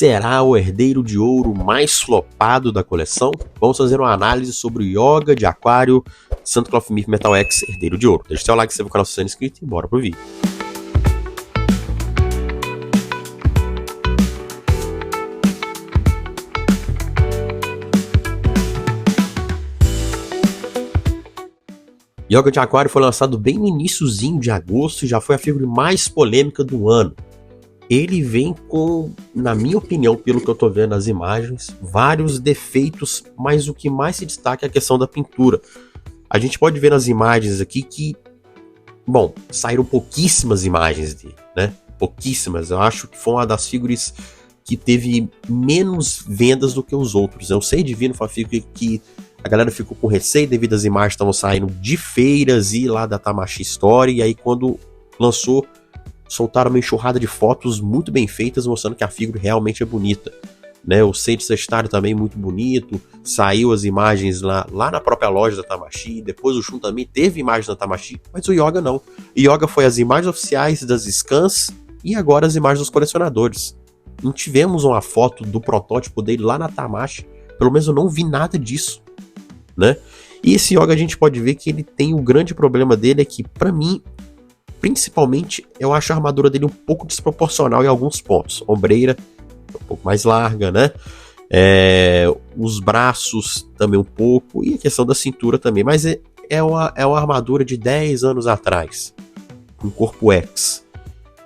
será o herdeiro de ouro mais flopado da coleção? Vamos fazer uma análise sobre o Yoga de Aquário Santo Cloth-Myth Metal X Herdeiro de Ouro. Deixa o seu like, se inscreva no canal se você não é inscrito e bora pro vídeo. Yoga de Aquário foi lançado bem no iniciozinho de agosto e já foi a figura mais polêmica do ano. Ele vem com, na minha opinião, pelo que eu tô vendo nas imagens, vários defeitos, mas o que mais se destaca é a questão da pintura. A gente pode ver nas imagens aqui que, bom, saíram pouquíssimas imagens dele, né? Pouquíssimas. Eu acho que foi uma das figuras que teve menos vendas do que os outros. Eu sei de vir, foi uma figura que a galera ficou com receio devido às imagens que estavam saindo de feiras e lá da Tamashii Story, e aí quando lançou, soltaram uma enxurrada de fotos muito bem feitas, mostrando que a figura realmente é bonita, né? O Sage Sagitário também muito bonito, saiu as imagens lá na própria loja da Tamashii, depois o Shun também teve imagens da Tamashii, mas o Yoga não. O Yoga foi as imagens oficiais das scans e agora as imagens dos colecionadores. Não tivemos uma foto do protótipo dele lá na Tamashii, pelo menos eu não vi nada disso, né? E esse Yoga a gente pode ver que ele tem o grande problema dele é que, pra mim, principalmente, eu acho a armadura dele um pouco desproporcional em alguns pontos. Ombreira um pouco mais larga, né? Os braços também um pouco, e a questão da cintura também. Mas é uma armadura de 10 anos atrás, com Corpo X.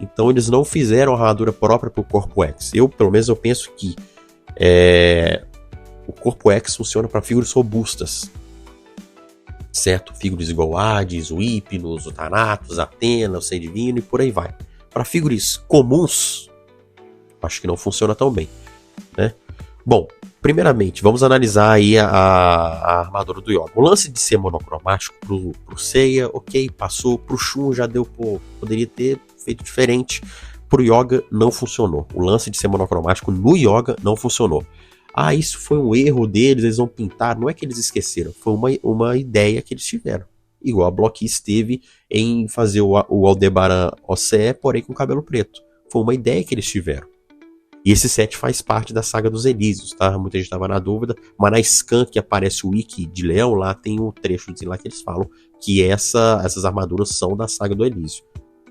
Então eles não fizeram a armadura própria para o Corpo X. Pelo menos, eu penso que o Corpo X funciona para figuras robustas, certo? Figuras igual o Hades, o Hypnos, o Thanatos, a Athena, o Ser Divino e por aí vai. Para figuras comuns, acho que não funciona tão bem, né? Bom, primeiramente, vamos analisar aí a armadura do Yoga. O lance de ser monocromático pro Seiya, ok, passou. Pro Shun já deu, poderia ter feito diferente. Pro Yoga não funcionou. O lance de ser monocromático no Yoga não funcionou. Isso foi um erro deles, eles vão pintar. Não é que eles esqueceram, foi uma ideia que eles tiveram. Igual a Blockis teve em fazer o Aldebaran OCE, porém com cabelo preto. Foi uma ideia que eles tiveram. E esse set faz parte da saga dos Elísios, tá? Muita gente estava na dúvida, mas na scan que aparece o wiki de Leão, lá tem um trechozinho lá que eles falam que essas armaduras são da saga do Elísio.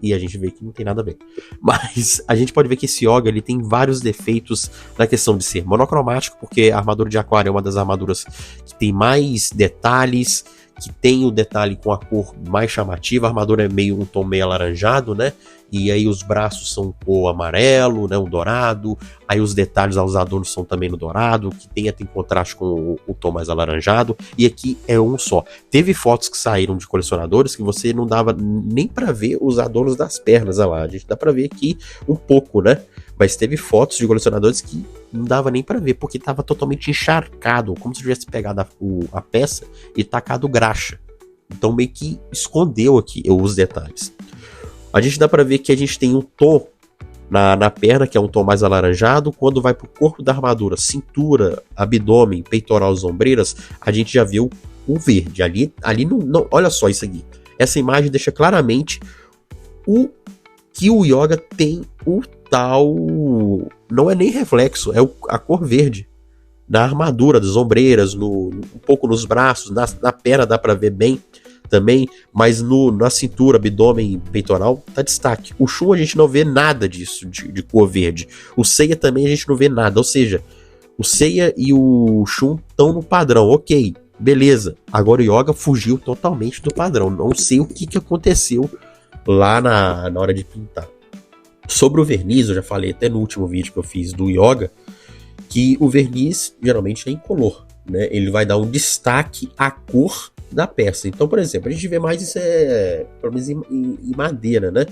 E a gente vê que não tem nada a ver. Mas a gente pode ver que esse Yoga ele tem vários defeitos na questão de ser monocromático, porque a armadura de Aquário é uma das armaduras que tem mais detalhes, que tem o detalhe com a cor mais chamativa. A armadura é meio um tom meio alaranjado, né? E aí os braços são cor amarelo, né? Um dourado. Aí os detalhes aos adornos são também no dourado, que tem até em contraste com o tom mais alaranjado. E aqui é um só. Teve fotos que saíram de colecionadores que você não dava nem pra ver os adornos das pernas, olha lá. A gente dá pra ver aqui um pouco, né? Mas teve fotos de colecionadores que não dava nem pra ver, porque tava totalmente encharcado, como se tivesse pegado a peça e tacado graxa. Então meio que escondeu aqui os detalhes. A gente dá pra ver que a gente tem um tom na perna, que é um tom mais alaranjado. Quando vai pro corpo da armadura, cintura, abdômen, peitoral, ombreiras, a gente já vê o verde. Ali não, olha só isso aqui. Essa imagem deixa claramente que o Yoga tem o tal, não é nem reflexo, é a cor verde na armadura, das ombreiras, um pouco nos braços, na perna dá pra ver bem também, mas na cintura, abdômen e peitoral tá destaque. O Shun a gente não vê nada disso, de cor verde. O Seiya também a gente não vê nada, ou seja, o Seiya e o Shun estão no padrão, ok, beleza. Agora o Yoga fugiu totalmente do padrão, não sei o que aconteceu lá na hora de pintar. Sobre o verniz, eu já falei até no último vídeo que eu fiz do Yoga, que o verniz geralmente é incolor, né? Ele vai dar um destaque à cor da peça. Então, por exemplo, a gente vê mais isso pelo menos em madeira, né?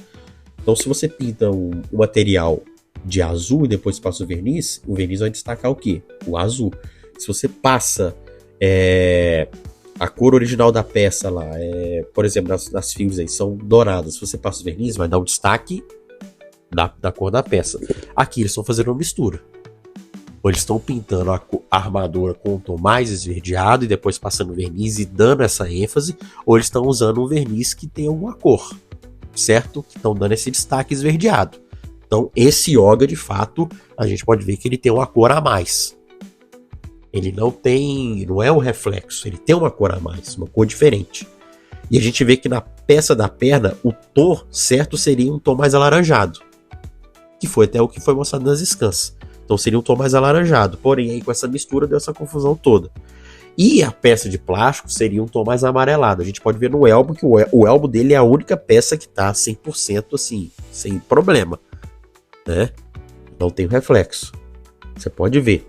Então, se você pinta um material de azul e depois passa o verniz vai destacar o quê? O azul. Se você passa a cor original da peça lá, por exemplo, nas fios aí são douradas, se você passa o verniz, vai dar um destaque da cor da peça. Aqui eles estão fazendo uma mistura. Ou eles estão pintando a armadura com um tom mais esverdeado e depois passando verniz e dando essa ênfase, ou eles estão usando um verniz que tem alguma cor, certo? Que estão dando esse destaque esverdeado. Então, esse Yoga, de fato, a gente pode ver que ele tem uma cor a mais. Ele não é um reflexo, ele tem uma cor a mais, uma cor diferente. E a gente vê que na peça da perna, o tom certo seria um tom mais alaranjado, que foi até o que foi mostrado nas scans. Então seria um tom mais alaranjado, porém aí com essa mistura deu essa confusão toda. E a peça de plástico seria um tom mais amarelado. A gente pode ver no elbow que o elbow dele é a única peça que tá 100% assim, sem problema, né? Não tem reflexo. Você pode ver.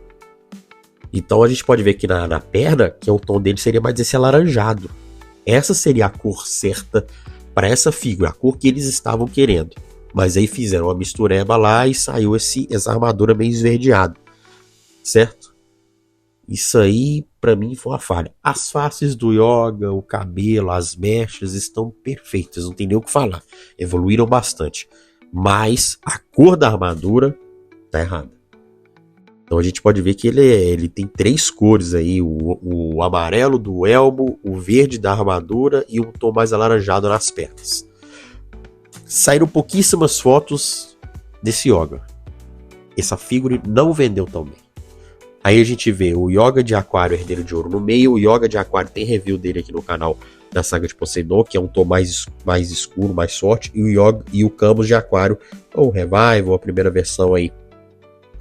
Então a gente pode ver que na perna, que o tom dele seria mais esse alaranjado. Essa seria a cor certa para essa figura, a cor que eles estavam querendo. Mas aí fizeram uma mistureba lá e saiu essa armadura meio esverdeada, certo? Isso aí, pra mim, foi uma falha. As faces do Yoga, o cabelo, as mechas estão perfeitas, não tem nem o que falar. Evoluíram bastante. Mas a cor da armadura tá errada. Então a gente pode ver que ele tem 3 cores aí. O amarelo do elbow, o verde da armadura e um tom mais alaranjado nas pernas. Saíram pouquíssimas fotos desse Yoga. Essa figura não vendeu tão bem. Aí a gente vê o Yoga de Aquário Herdeiro de Ouro no meio. O Yoga de Aquário tem review dele aqui no canal da saga de Poseidon, que é um tom mais escuro, mais forte. E o Camus de Aquário, ou Revival, a primeira versão aí,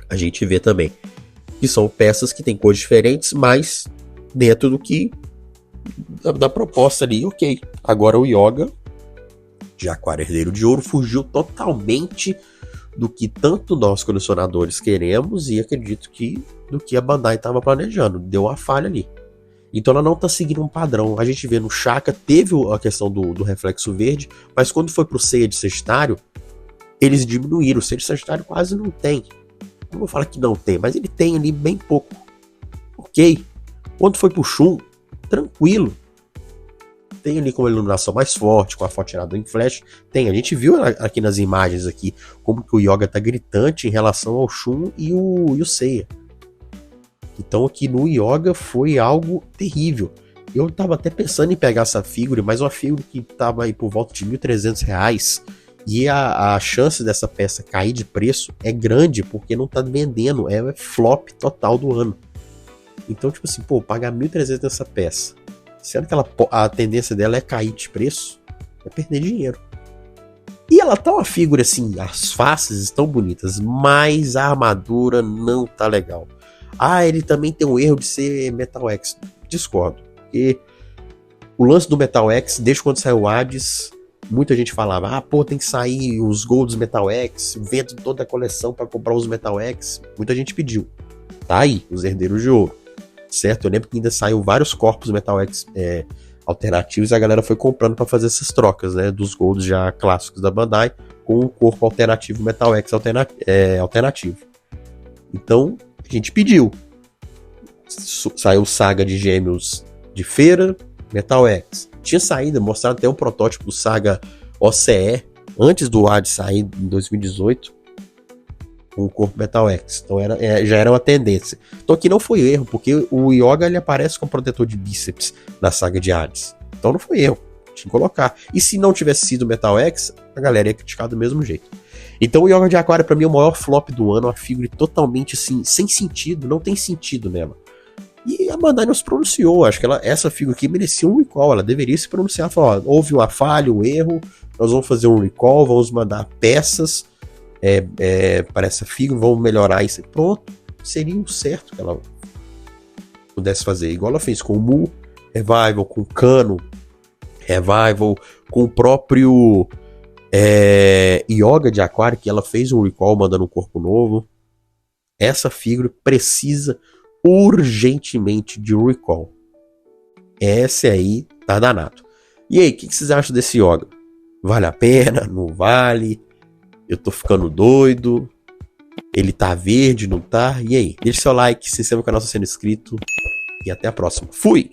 a gente vê também. Que são peças que tem cores diferentes, mas dentro do que da proposta ali, ok. Agora o Yoga de Aquário Herdeiro de Ouro fugiu totalmente do que tanto nós colecionadores queremos e acredito que do que a Bandai estava planejando. Deu uma falha ali. Então ela não está seguindo um padrão. A gente vê no Shaka, teve a questão do reflexo verde, mas quando foi pro Seiya de Sagitário, eles diminuíram. O Seiya de Sagitário quase não tem. Não vou falar que não tem, mas ele tem ali bem pouco. Ok. Quando foi pro Shun, tranquilo. Tem ali com a iluminação mais forte, com a foto tirada em flash. Tem, a gente viu aqui nas imagens aqui como que o Yoga tá gritante em relação ao Shun e o Seiya. Então aqui no Yoga foi algo terrível. Eu tava até pensando em pegar essa figura, mas uma figura que tava aí por volta de R$1.300 e a chance dessa peça cair de preço é grande porque não tá vendendo, é flop total do ano. Então tipo assim, pagar R$1.300 nessa peça, sendo que a tendência dela é cair de preço, é perder dinheiro. E ela tá uma figura assim, as faces estão bonitas, mas a armadura não tá legal. Ele também tem um erro de ser Metal X. Discordo. Porque o lance do Metal X, desde quando saiu o Hades, muita gente falava, tem que sair os Golds Metal X, vendo toda a coleção para comprar os Metal X. Muita gente pediu. Tá aí, os Herdeiros de Ouro. Certo? Eu lembro que ainda saiu vários corpos Metal X alternativos e a galera foi comprando para fazer essas trocas, né? Dos Golds já clássicos da Bandai com um corpo alternativo Metal X alternativo. Então, a gente pediu. Saiu Saga de Gêmeos de Feira, Metal X. Tinha saído, mostrado até um protótipo do Saga OCE, antes do Hades sair em 2018, com o corpo Metal X. Então já era uma tendência. Então aqui não foi erro, porque o Yoga ele aparece com protetor de bíceps na Saga de Hades. Então não foi erro, tinha que colocar. E se não tivesse sido Metal X, a galera ia criticar do mesmo jeito. Então o Yoga de Aquário pra mim é o maior flop do ano, uma figura totalmente assim, sem sentido, não tem sentido nela. E a Bandai não se pronunciou, acho que essa figura aqui merecia um recall, ela deveria se pronunciar, falar, houve uma falha, um erro, nós vamos fazer um recall, vamos mandar peças para essa figura, vamos melhorar isso, pronto, seria o certo que ela pudesse fazer, igual ela fez com o Mu Revival, com o Kano Revival, com o próprio Yoga de Aquário, que ela fez um recall mandando um corpo novo. Essa figura precisa urgentemente de um recall. Esse aí tá danado. E aí, o que vocês acham desse Yoga? Vale a pena? Não vale? Eu tô ficando doido? Ele tá verde, não tá? E aí? Deixe seu like, se inscreva no canal se você não é inscrito. E até a próxima. Fui!